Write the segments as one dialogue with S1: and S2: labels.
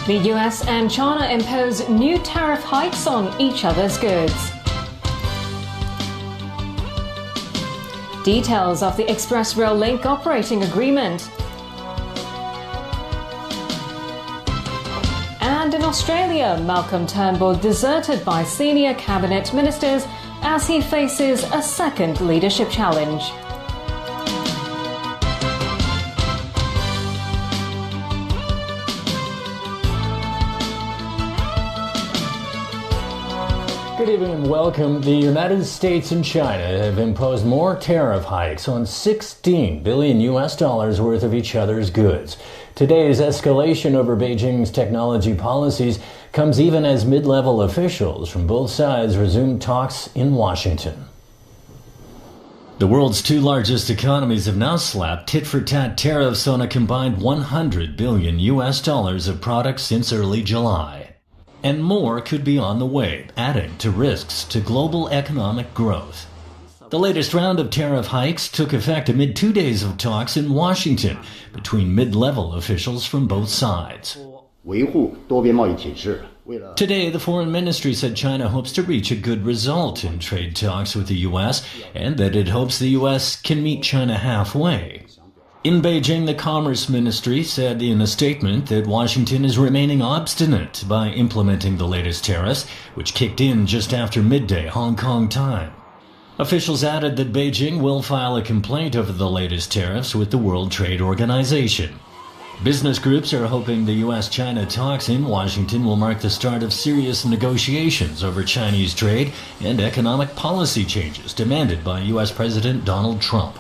S1: The US and China impose new tariff hikes on each other's goods. Details of the Express Rail Link operating agreement. And in Australia, Malcolm Turnbull deserted by senior cabinet ministers as he faces a second leadership challenge.
S2: Good evening and welcome. The United States and China have imposed more tariff hikes on $16 billion worth of each other's goods. Today's escalation over Beijing's technology policies comes even as mid-level officials from both sides resume talks in Washington. The world's two largest economies have now slapped tit-for-tat tariffs on a combined $100 billion of products since early July. And more could be on the way, adding to risks to global economic growth. The latest round of tariff hikes took effect amid 2 days of talks in Washington between mid-level officials from both sides. Today, the Foreign Ministry said China hopes to reach a good result in trade talks with the U.S. and that it hopes the U.S. can meet China halfway. In Beijing, the Commerce Ministry said in a statement that Washington is remaining obstinate by implementing the latest tariffs, which kicked in just after midday Hong Kong time. Officials added that Beijing will file a complaint over the latest tariffs with the World Trade Organization. Business groups are hoping the U.S.-China talks in Washington will mark the start of serious negotiations over Chinese trade and economic policy changes demanded by U.S. President Donald Trump.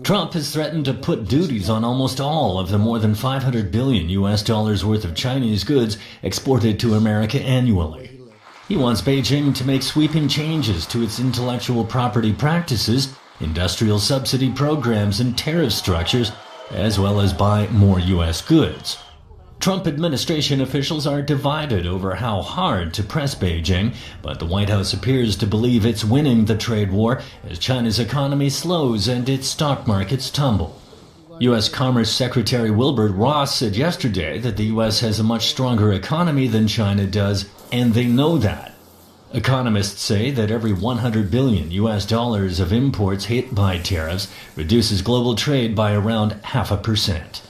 S2: Trump has threatened to put duties on almost all of the more than $500 billion worth of Chinese goods exported to America annually. He wants Beijing to make sweeping changes to its intellectual property practices, industrial subsidy programs, and tariff structures, as well as buy more U.S. goods. Trump administration officials are divided over how hard to press Beijing, but the White House appears to believe it's winning the trade war as China's economy slows and its stock markets tumble. U.S. Commerce Secretary Wilbur Ross said yesterday that the U.S. has a much stronger economy than China does, and they know that. Economists say that every $100 billion of imports hit by tariffs reduces global trade by around 0.5%.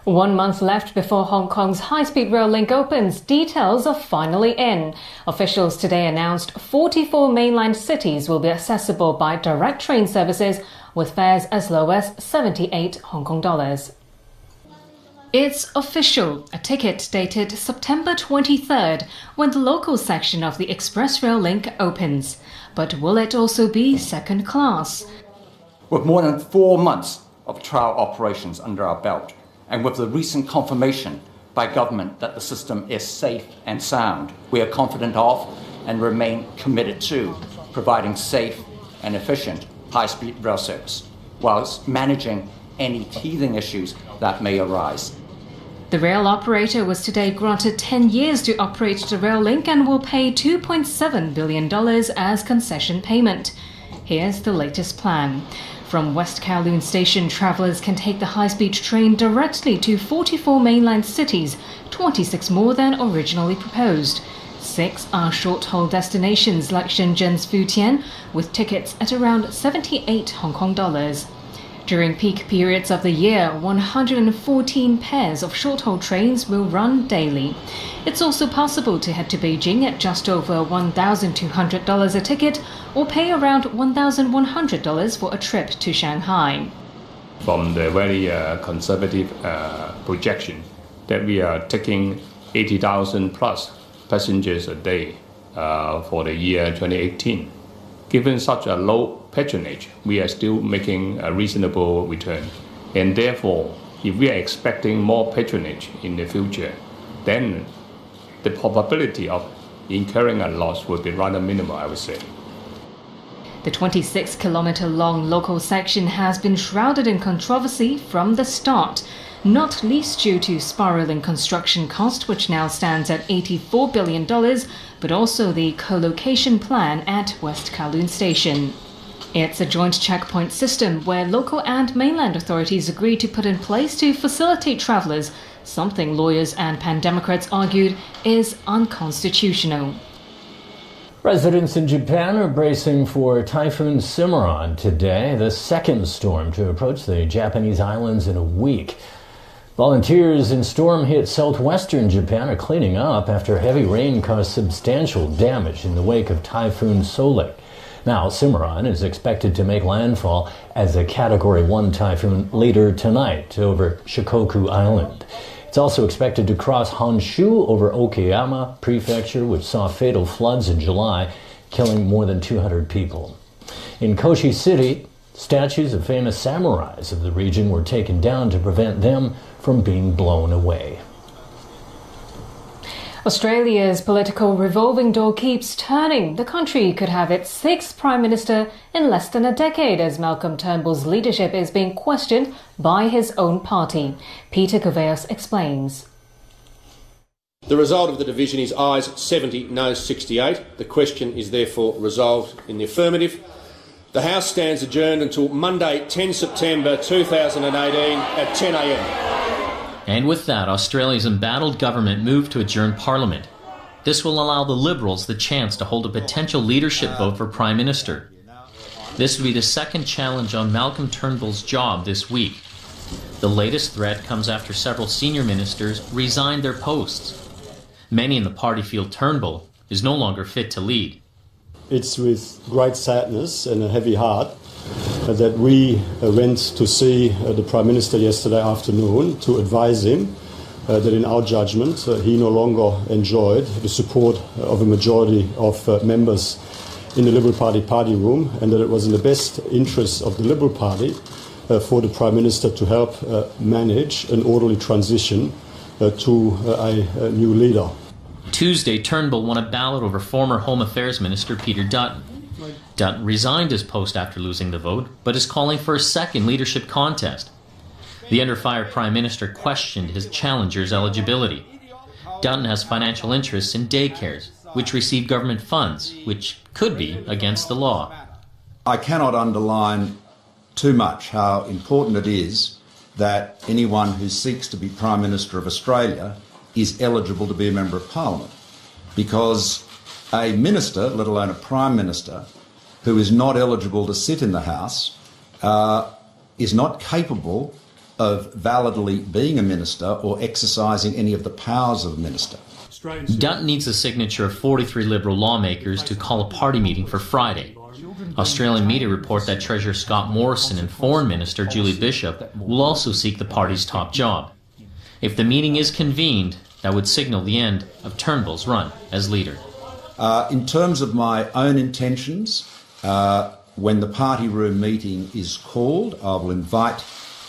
S1: 1 month left before Hong Kong's high-speed rail link opens. Details are finally in. Officials today announced 44 mainland cities will be accessible by direct train services with fares as low as 78 Hong Kong dollars. It's official. A ticket dated September 23rd when the local section of the Express Rail Link opens. But will it also be second class?
S3: With more than 4 months of trial operations under our belt, and with the recent confirmation by government that the system is safe and sound, we are confident of and remain committed to providing safe and efficient high-speed rail service, whilst managing any teething issues that may arise.
S1: The rail operator was today granted 10 years to operate the rail link and will pay $2.7 billion as concession payment. Here's the latest plan. From West Kowloon Station, travellers can take the high-speed train directly to 44 mainland cities, 26 more than originally proposed. 6 are short-haul destinations like Shenzhen's Futian, with tickets at around 78 Hong Kong dollars. During peak periods of the year, 114 pairs of short-haul trains will run daily. It's also possible to head to Beijing at just over $1,200 a ticket or pay around $1,100 for a trip to Shanghai.
S4: From the very conservative projection that we are taking 80,000 plus passengers a day for the year 2018. Given such a low patronage, we are still making a reasonable return. And therefore, if we are expecting more patronage in the future, then the probability of incurring a loss would be rather minimal, I would say.
S1: The 26-kilometer-long local section has been shrouded in controversy from the start, not least due to spiraling construction cost, which now stands at $84 billion, but also the co-location plan at West Kowloon Station. It's a joint checkpoint system where local and mainland authorities agreed to put in place to facilitate travellers, something lawyers and pan-democrats argued is unconstitutional.
S2: Residents in Japan are bracing for Typhoon Cimarron today, the second storm to approach the Japanese islands in a week. Volunteers in storm-hit southwestern Japan are cleaning up after heavy rain caused substantial damage in the wake of Typhoon Soleil. Now, Cimarron is expected to make landfall as a Category 1 typhoon later tonight over Shikoku Island. It's also expected to cross Honshu over Okayama Prefecture, which saw fatal floods in July, killing more than 200 people. In Koshi City, statues of famous samurais of the region were taken down to prevent them from being blown away.
S1: Australia's political revolving door keeps turning. The country could have its sixth Prime Minister in less than a decade as Malcolm Turnbull's leadership is being questioned by his own party. Peter Koveos explains.
S5: The result of the division is ayes 70, noes 68. The question is therefore resolved in the affirmative. The House stands adjourned until Monday, 10 September 2018 at 10 a.m.
S6: And with that, Australia's embattled government moved to adjourn Parliament. This will allow the Liberals the chance to hold a potential leadership vote for Prime Minister. This would be the second challenge on Malcolm Turnbull's job this week. The latest threat comes after several senior ministers resigned their posts. Many in the party feel Turnbull is no longer fit to lead.
S7: It's with great sadness and a heavy heart that we went to see the Prime Minister yesterday afternoon to advise him that in our judgment he no longer enjoyed the support of a majority of members in the Liberal Party party room, and that it was in the best interest of the Liberal Party for the Prime Minister to help manage an orderly transition to a new leader.
S6: Tuesday, Turnbull won a ballot over former Home Affairs Minister Peter Dutton. Dutton resigned his post after losing the vote, but is calling for a second leadership contest. The under-fire Prime Minister questioned his challenger's eligibility. Dutton has financial interests in daycares, which receive government funds, which could be against the law.
S8: I cannot underline too much how important it is that anyone who seeks to be Prime Minister of Australia is eligible to be a Member of Parliament, because a minister, let alone a Prime Minister, who is not eligible to sit in the House is not capable of validly being a minister or exercising any of the powers of a minister.
S6: Dutton needs the signature of 43 Liberal lawmakers to call a party meeting for Friday. Australian media report that Treasurer Scott Morrison and Foreign Minister Julie Bishop will also seek the party's top job. If the meeting is convened, that would signal the end of Turnbull's run as leader.
S8: In terms of my own intentions, when the party room meeting is called, I will invite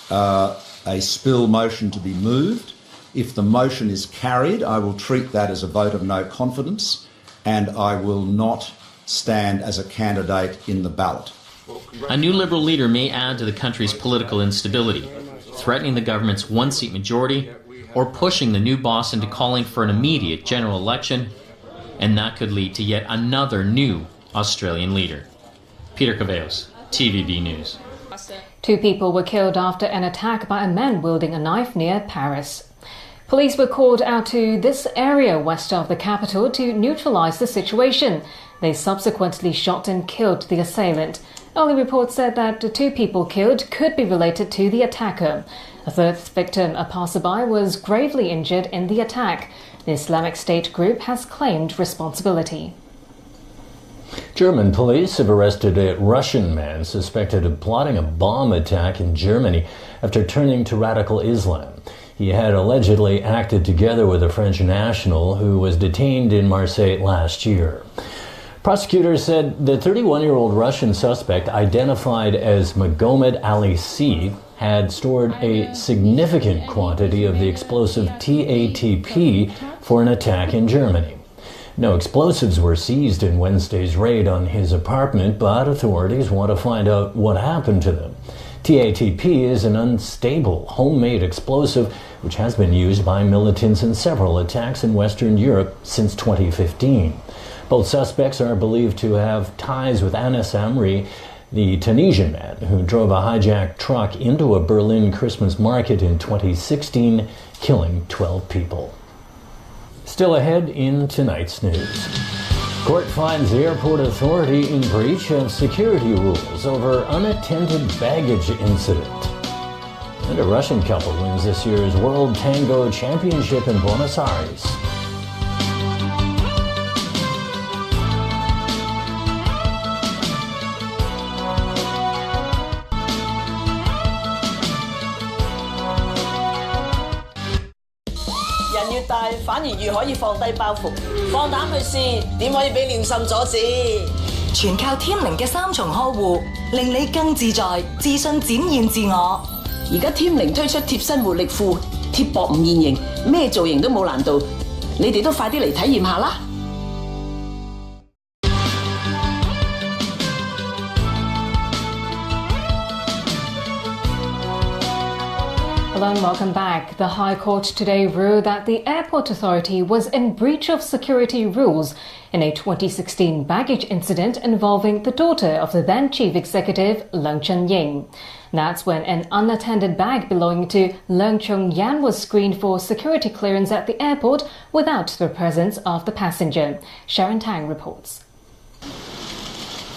S8: a spill motion to be moved. If the motion is carried, I will treat that as a vote of no confidence, and I will not stand as a candidate in the ballot.
S6: A new Liberal leader may add to the country's political instability, threatening the government's one-seat majority or pushing the new boss into calling for an immediate general election, and that could lead to yet another new Australian leader. Peter Koveos, TVB News.
S1: 2 people were killed after an attack by a man wielding a knife near Paris. Police were called out to this area west of the capital to neutralise the situation. They subsequently shot and killed the assailant. Early reports said that the 2 people killed could be related to the attacker. A third victim, a passerby, was gravely injured in the attack. The Islamic State group has claimed responsibility.
S2: German police have arrested a Russian man suspected of plotting a bomb attack in Germany after turning to radical Islam. He had allegedly acted together with a French national who was detained in Marseille last year. Prosecutors said the 31-year-old Russian suspect, identified as Magomed Ali C, had stored a significant quantity of the explosive TATP for an attack in Germany. No explosives were seized in Wednesday's raid on his apartment, but authorities want to find out what happened to them. TATP is an unstable, homemade explosive which has been used by militants in several attacks in Western Europe since 2015. Both suspects are believed to have ties with Anas Amri, the Tunisian man who drove a hijacked truck into a Berlin Christmas market in 2016, killing 12 people. Still ahead in tonight's news. Court finds the airport authority in breach of security rules over unattended baggage incident. And a Russian couple wins this year's World Tango Championship in Buenos Aires.
S9: 全靠天靈嘅三重呵護，令你更自在、自信展現自我。
S10: 而家天靈推出貼身活力褲，貼薄唔現形，咩造型都冇難度。你哋都快啲嚟體驗下啦！Hello
S1: and welcome back. The High Court today ruled that the airport authority was in breach of security rules in a 2016 baggage incident involving the daughter of the then chief executive, Leung Chun-ying. That's when an unattended bag belonging to Leung Chun-yan was screened for security clearance at the airport without the presence of the passenger. Sharon Tang reports.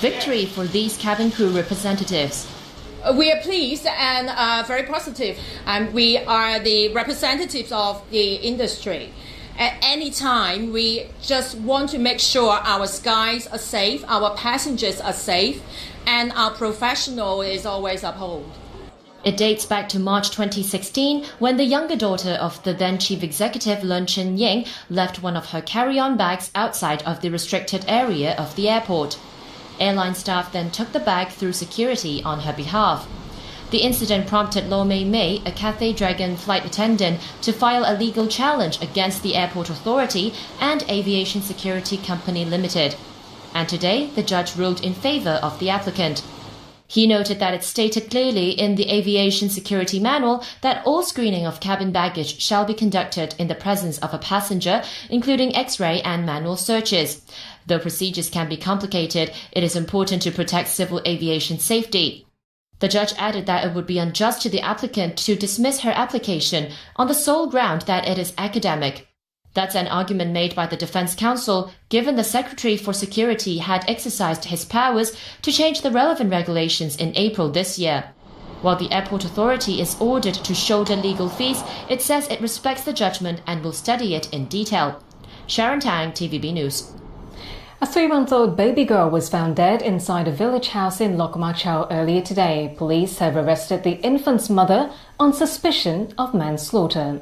S11: Victory for these cabin crew representatives.
S12: We are pleased and very positive. We are the representatives of the industry. At any time, we just want to make sure our skies are safe, our passengers are safe, and our professional is always upheld.
S11: It dates back to March 2016 when the younger daughter of the then chief executive Leung Chun-ying left one of her carry-on bags outside of the restricted area of the airport. Airline staff then took the bag through security on her behalf. The incident prompted Lo Mei, a Cathay Dragon flight attendant, to file a legal challenge against the airport authority and Aviation Security Company Limited. And today, the judge ruled in favor of the applicant. He noted that it stated clearly in the Aviation Security Manual that all screening of cabin baggage shall be conducted in the presence of a passenger, including X-ray and manual searches. Though procedures can be complicated, it is important to protect civil aviation safety. The judge added that it would be unjust to the applicant to dismiss her application on the sole ground that it is academic. That's an argument made by the defense counsel, given the Secretary for Security had exercised his powers to change the relevant regulations in April this year. While the airport authority is ordered to shoulder legal fees, it says it respects the judgment and will study it in detail. Sharon Tang, TVB News.
S1: A 3-month-old baby girl was found dead inside a village house in Lok Ma Chau earlier today. Police have arrested the infant's mother on suspicion of manslaughter.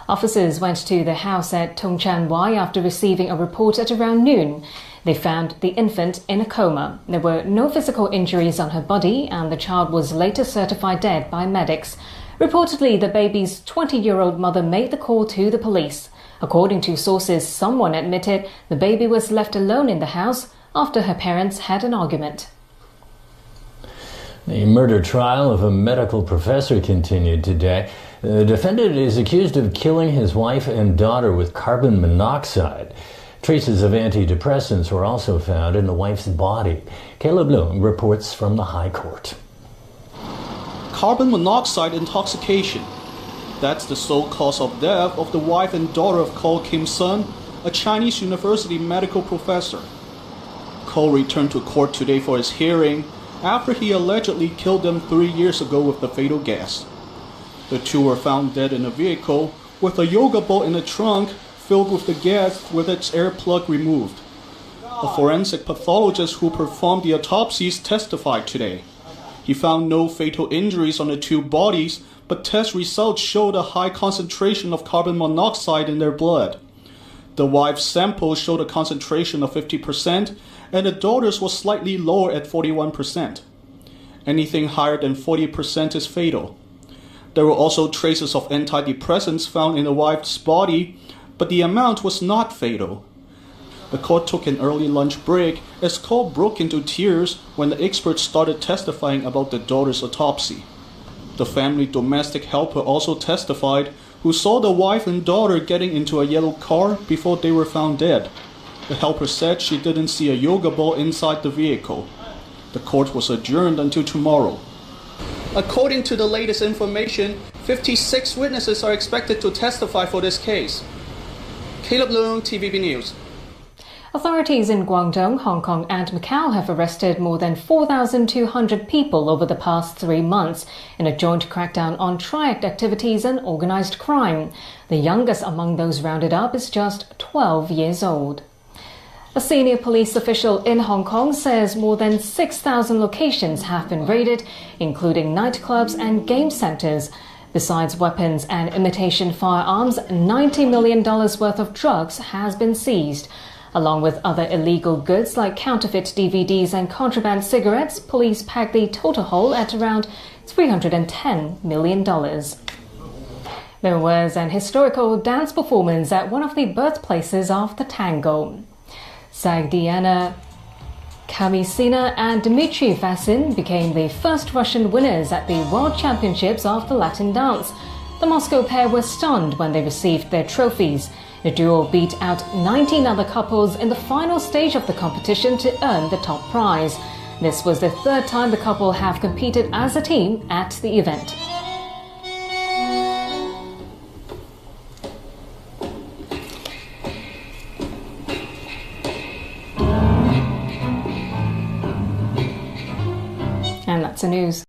S1: Officers went to the house at Tung Chan Wai after receiving a report at around noon. They found the infant in a coma. There were no physical injuries on her body, and the child was later certified dead by medics. Reportedly, the baby's 20-year-old mother made the call to the police. According to sources, someone admitted the baby was left alone in the house after her parents had an argument.
S2: The murder trial of a medical professor continued today. The defendant is accused of killing his wife and daughter with carbon monoxide. Traces of antidepressants were also found in the wife's body. Caleb Leung reports from the High Court.
S13: Carbon monoxide intoxication. That's the sole cause of death of the wife and daughter of Ko Kim Sun, a Chinese university medical professor. Ko returned to court today for his hearing after he allegedly killed them 3 years ago with the fatal gas. The two were found dead in a vehicle with a yoga ball in the trunk filled with the gas with its air plug removed. A forensic pathologist who performed the autopsies testified today. He found no fatal injuries on the two bodies, but test results showed a high concentration of carbon monoxide in their blood. The wife's sample showed a concentration of 50%, and the daughter's was slightly lower at 41%. Anything higher than 40% is fatal. There were also traces of antidepressants found in the wife's body, but the amount was not fatal. The court took an early lunch break as Ko broke into tears when the experts started testifying about the daughter's autopsy. The family domestic helper also testified, who saw the wife and daughter getting into a yellow car before they were found dead. The helper said she didn't see a yoga ball inside the vehicle. The court was adjourned until tomorrow. According to the latest information, 56 witnesses are expected to testify for this case. Caleb Leung, TVB News.
S1: Authorities in Guangdong, Hong Kong and Macau have arrested more than 4,200 people over the past 3 months in a joint crackdown on triad activities and organised crime. The youngest among those rounded up is just 12 years old. A senior police official in Hong Kong says more than 6,000 locations have been raided, including nightclubs and game centres. Besides weapons and imitation firearms, $90 million worth of drugs has been seized. Along with other illegal goods like counterfeit DVDs and contraband cigarettes, police pegged the total haul at around $310 million. There was an historical dance performance at one of the birthplaces of the tango. Zagdiana Kamisina and Dmitry Vasin became the first Russian winners at the World Championships of the Latin dance. The Moscow pair were stunned when they received their trophies. The duo beat out 19 other couples in the final stage of the competition to earn the top prize. This was the third time the couple have competed as a team at the event. And that's the news.